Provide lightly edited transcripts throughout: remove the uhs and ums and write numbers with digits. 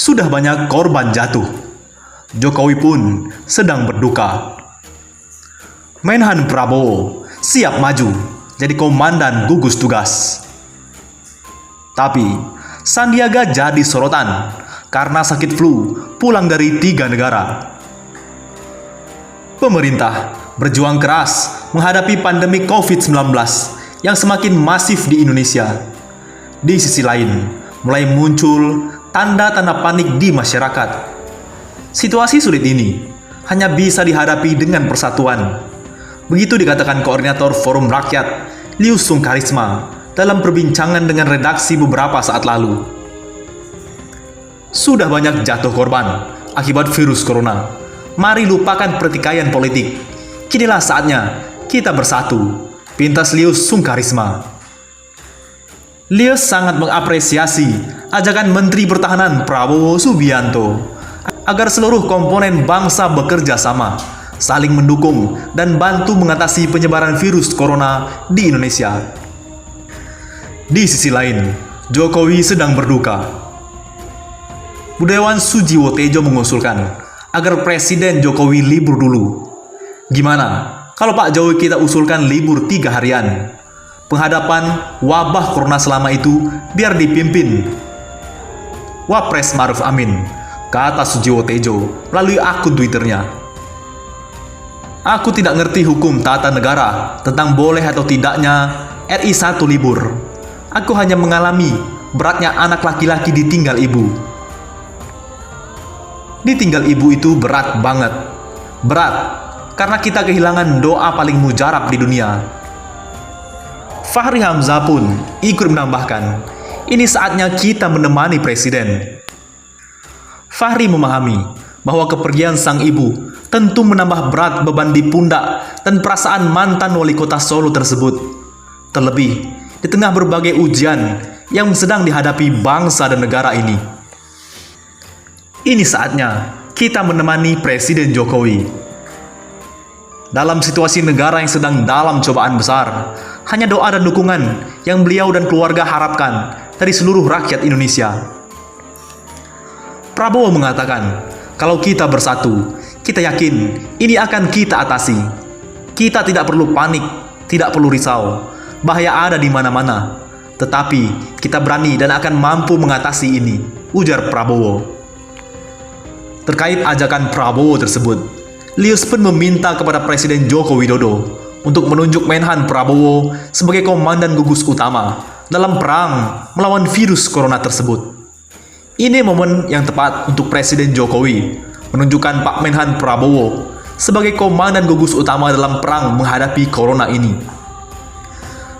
Sudah banyak korban jatuh. Jokowi pun sedang berduka. Menhan Prabowo siap maju jadi komandan gugus tugas. Tapi Sandiaga jadi sorotan karena sakit flu pulang dari 3 negara. Pemerintah berjuang keras menghadapi pandemi COVID-19 yang semakin masif di Indonesia. Di sisi lain, mulai muncul tanda-tanda panik di masyarakat. Situasi sulit ini hanya bisa dihadapi dengan persatuan. Begitu dikatakan Koordinator Forum Rakyat, Lius Sungkarisma, dalam perbincangan dengan redaksi beberapa saat lalu. Sudah banyak jatuh korban akibat virus corona. Mari lupakan pertikaian politik. Kinilah saatnya kita bersatu, pintas Lius Sungkarisma. Lius sangat mengapresiasi ajakan Menteri Pertahanan Prabowo Subianto agar seluruh komponen bangsa bekerja sama, saling mendukung dan bantu mengatasi penyebaran virus corona di Indonesia. Di sisi lain, Jokowi sedang berduka. Budayawan Sujiwo Tejo mengusulkan agar Presiden Jokowi libur dulu. Gimana kalau Pak Jokowi kita usulkan libur 3 harian? Penghadapan wabah corona selama itu biar dipimpin Wapres Maruf Amin, kata Sujiwo Tejo melalui akun Twitternya. Aku tidak ngerti hukum tata negara tentang boleh atau tidaknya RI 1 libur. Aku hanya mengalami beratnya anak laki-laki ditinggal ibu. Ditinggal ibu itu berat banget. Berat karena kita kehilangan doa paling mujarab di dunia. Fahri Hamzah pun ikut menambahkan, ini saatnya kita menemani Presiden. Fahri memahami bahwa kepergian sang ibu tentu menambah berat beban di pundak dan perasaan mantan wali kota Solo tersebut. Terlebih di tengah berbagai ujian yang sedang dihadapi bangsa dan negara ini. Ini saatnya kita menemani Presiden Jokowi. Dalam situasi negara yang sedang dalam cobaan besar, hanya doa dan dukungan yang beliau dan keluarga harapkan dari seluruh rakyat Indonesia. Prabowo mengatakan, kalau kita bersatu, kita yakin ini akan kita atasi. Kita tidak perlu panik, tidak perlu risau. Bahaya ada di mana-mana. Tetapi kita berani dan akan mampu mengatasi ini, ujar Prabowo. Terkait ajakan Prabowo tersebut, Lius pun meminta kepada Presiden Joko Widodo untuk menunjuk Menhan Prabowo sebagai komandan gugus utama dalam perang melawan virus corona tersebut. Ini momen yang tepat untuk Presiden Jokowi menunjukkan Pak Menhan Prabowo sebagai komandan gugus utama dalam perang menghadapi corona ini.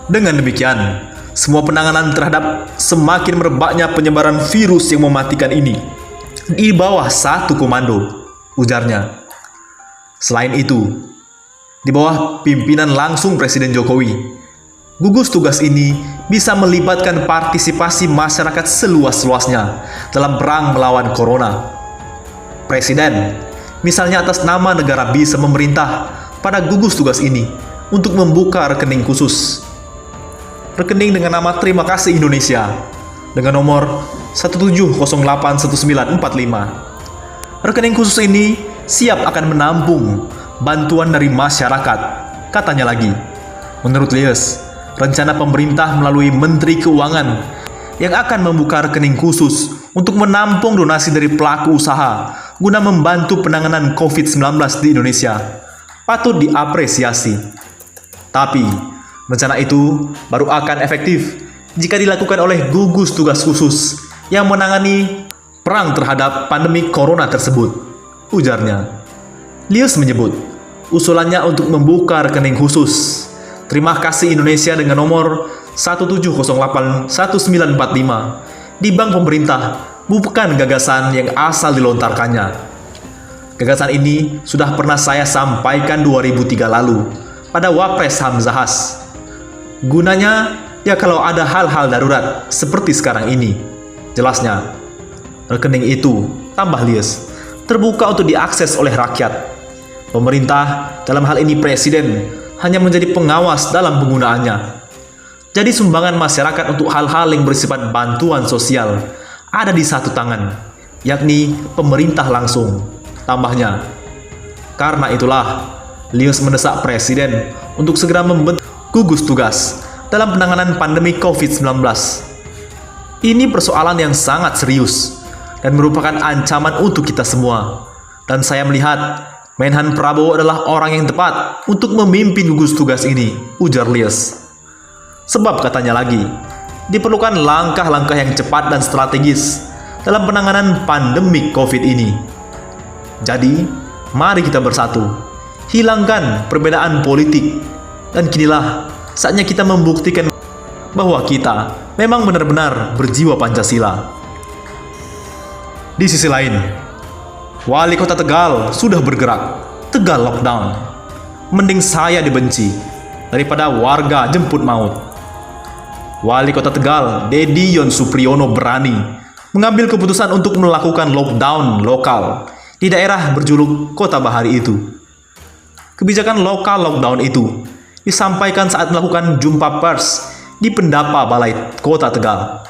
Dengan demikian, semua penanganan terhadap semakin merebaknya penyebaran virus yang mematikan ini di bawah satu komando, ujarnya. Selain itu, di bawah pimpinan langsung Presiden Jokowi, gugus tugas ini bisa melibatkan partisipasi masyarakat seluas-luasnya dalam perang melawan corona. Presiden, misalnya atas nama negara, bisa memerintah pada gugus tugas ini untuk membuka rekening khusus. Rekening dengan nama Terima Kasih Indonesia dengan nomor 1708195. Rekening khusus ini siap akan menampung bantuan dari masyarakat, katanya lagi. Menurut Lius, rencana pemerintah melalui Menteri Keuangan yang akan membuka rekening khusus untuk menampung donasi dari pelaku usaha guna membantu penanganan COVID-19 di Indonesia patut diapresiasi. Tapi, rencana itu baru akan efektif jika dilakukan oleh gugus tugas khusus yang menangani perang terhadap pandemi corona tersebut, ujarnya. Lius menyebut usulannya untuk membuka rekening khusus Terima Kasih Indonesia dengan nomor 1708195 di bank pemerintah bukan gagasan yang asal dilontarkannya. Gagasan ini sudah pernah saya sampaikan 2003 lalu pada Wapres Hamzahas. Gunanya ya kalau ada hal-hal darurat seperti sekarang ini, jelasnya. Rekening itu, tambah Lius, terbuka untuk diakses oleh rakyat. Pemerintah, dalam hal ini Presiden, hanya menjadi pengawas dalam penggunaannya. Jadi sumbangan masyarakat untuk hal-hal yang bersifat bantuan sosial ada di satu tangan, yakni pemerintah langsung. Tambahnya, karena itulah Lius mendesak Presiden untuk segera membentuk gugus tugas dalam penanganan pandemi COVID-19. Ini persoalan yang sangat serius dan merupakan ancaman untuk kita semua. Dan saya melihat Menhan Prabowo adalah orang yang tepat untuk memimpin gugus tugas ini, ujar Lius. Sebab katanya lagi, diperlukan langkah-langkah yang cepat dan strategis dalam penanganan pandemi COVID ini. Jadi, mari kita bersatu, hilangkan perbedaan politik, dan kinilah saatnya kita membuktikan bahwa kita memang benar-benar berjiwa Pancasila. Di sisi lain, Wali Kota Tegal sudah bergerak. Tegal lockdown. Mending saya dibenci daripada warga jemput maut. Wali Kota Tegal, Dedi Yon Supriyono, berani mengambil keputusan untuk melakukan lockdown lokal di daerah berjuluk Kota Bahari itu. Kebijakan lokal lockdown itu disampaikan saat melakukan jumpa pers di Pendapa Balai Kota Tegal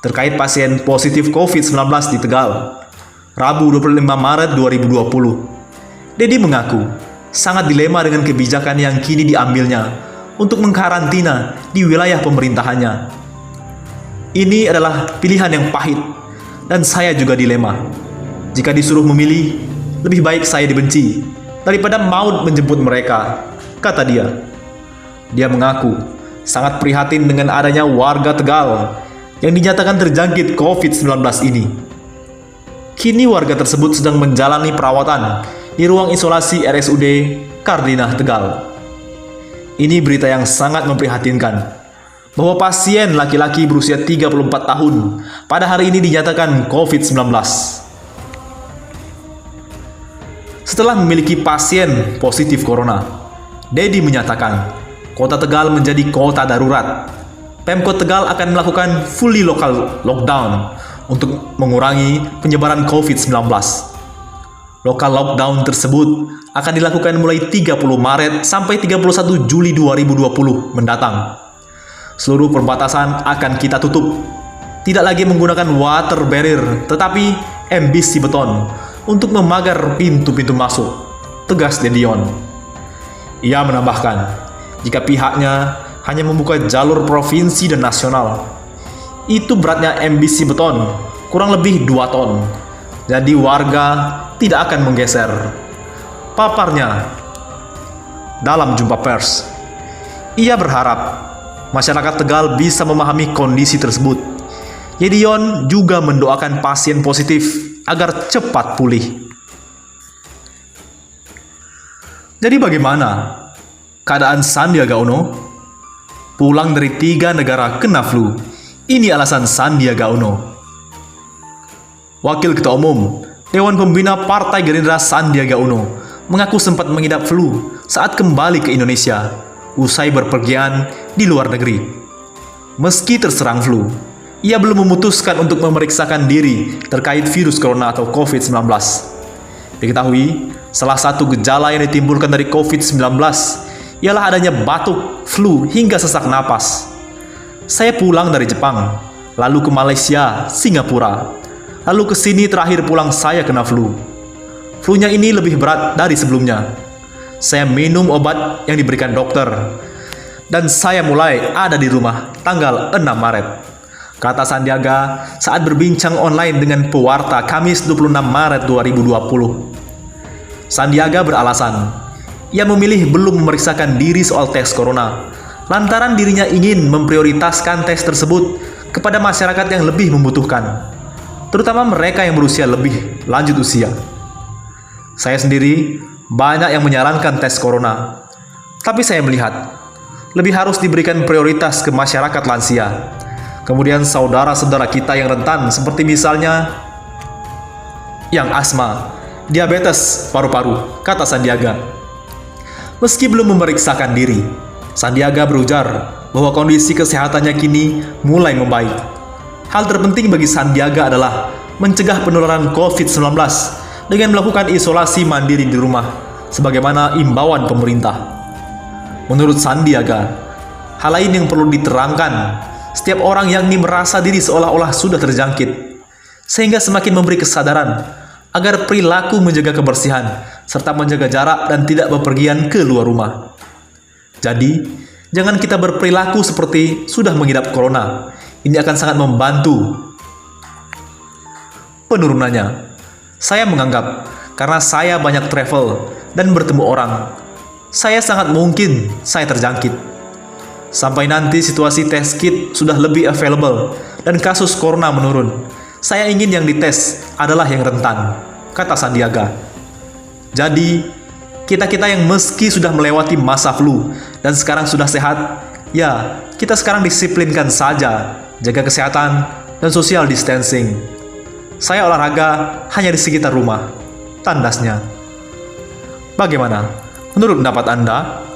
terkait pasien positif COVID-19 di Tegal, Rabu 25 Maret 2020. Dedi mengaku sangat dilema dengan kebijakan yang kini diambilnya untuk mengkarantina di wilayah pemerintahannya. Ini adalah pilihan yang pahit dan saya juga dilema. Jika disuruh memilih, lebih baik saya dibenci daripada maut menjemput mereka, kata dia. Dia mengaku sangat prihatin dengan adanya warga Tegal yang dinyatakan terjangkit COVID-19 ini. Kini warga tersebut sedang menjalani perawatan di ruang isolasi RSUD Kardinah Tegal. Ini berita yang sangat memprihatinkan, bahwa pasien laki-laki berusia 34 tahun pada hari ini dinyatakan COVID-19. Setelah memiliki pasien positif corona, Dedi menyatakan Kota Tegal menjadi kota darurat. Pemkot Tegal akan melakukan fully local lockdown untuk mengurangi penyebaran COVID-19. Lokal lockdown tersebut akan dilakukan mulai 30 Maret sampai 31 Juli 2020 mendatang. Seluruh perbatasan akan kita tutup. Tidak lagi menggunakan water barrier, tetapi MBC beton untuk memagar pintu-pintu masuk, tegas Dedion. Ia menambahkan, jika pihaknya hanya membuka jalur provinsi dan nasional, itu beratnya MBC beton kurang lebih 2 ton. Jadi warga tidak akan menggeser, paparnya dalam jumpa pers. Ia berharap masyarakat Tegal bisa memahami kondisi tersebut. Yedion juga mendoakan pasien positif agar cepat pulih. Jadi bagaimana keadaan Sandiaga Uno? Pulang dari 3 negara kena flu. Ini alasan Sandiaga Uno. Wakil Ketua Umum Dewan Pembina Partai Gerindra Sandiaga Uno mengaku sempat mengidap flu saat kembali ke Indonesia usai berpergian di luar negeri. Meski terserang flu, ia belum memutuskan untuk memeriksakan diri terkait virus corona atau COVID-19. Diketahui, salah satu gejala yang ditimbulkan dari COVID-19 ialah adanya batuk, flu, hingga sesak napas. Saya pulang dari Jepang, lalu ke Malaysia, Singapura, lalu ke sini terakhir pulang saya kena flu. Flu-nya ini lebih berat dari sebelumnya. Saya minum obat yang diberikan dokter, dan saya mulai ada di rumah tanggal 6 Maret. Kata Sandiaga saat berbincang online dengan pewarta Kamis 26 Maret 2020. Sandiaga beralasan, ia memilih belum memeriksakan diri soal tes corona, lantaran dirinya ingin memprioritaskan tes tersebut kepada masyarakat yang lebih membutuhkan, terutama mereka yang berusia lebih lanjut usia. Saya sendiri banyak yang menyarankan tes corona, tapi saya melihat lebih harus diberikan prioritas ke masyarakat lansia, kemudian saudara-saudara kita yang rentan seperti misalnya yang asma, diabetes paru-paru, kata Sandiaga. Meski belum memeriksakan diri, Sandiaga berujar bahwa kondisi kesehatannya kini mulai membaik. Hal terpenting bagi Sandiaga adalah mencegah penularan COVID-19 dengan melakukan isolasi mandiri di rumah, sebagaimana imbauan pemerintah. Menurut Sandiaga, hal lain yang perlu diterangkan, setiap orang yang merasa diri seolah-olah sudah terjangkit, sehingga semakin memberi kesadaran agar perilaku menjaga kebersihan serta menjaga jarak dan tidak bepergian ke luar rumah. Jadi, jangan kita berperilaku seperti sudah mengidap corona. Ini akan sangat membantu. Penurunannya, saya menganggap karena saya banyak travel dan bertemu orang, saya sangat mungkin saya terjangkit. Sampai nanti situasi tes kit sudah lebih available dan kasus corona menurun, saya ingin yang dites adalah yang rentan, kata Sandiaga. Jadi, kita-kita yang meski sudah melewati masa flu dan sekarang sudah sehat, ya kita sekarang disiplinkan saja, jaga kesehatan dan social distancing. Saya olahraga hanya di sekitar rumah, tandasnya. Bagaimana? Menurut pendapat Anda?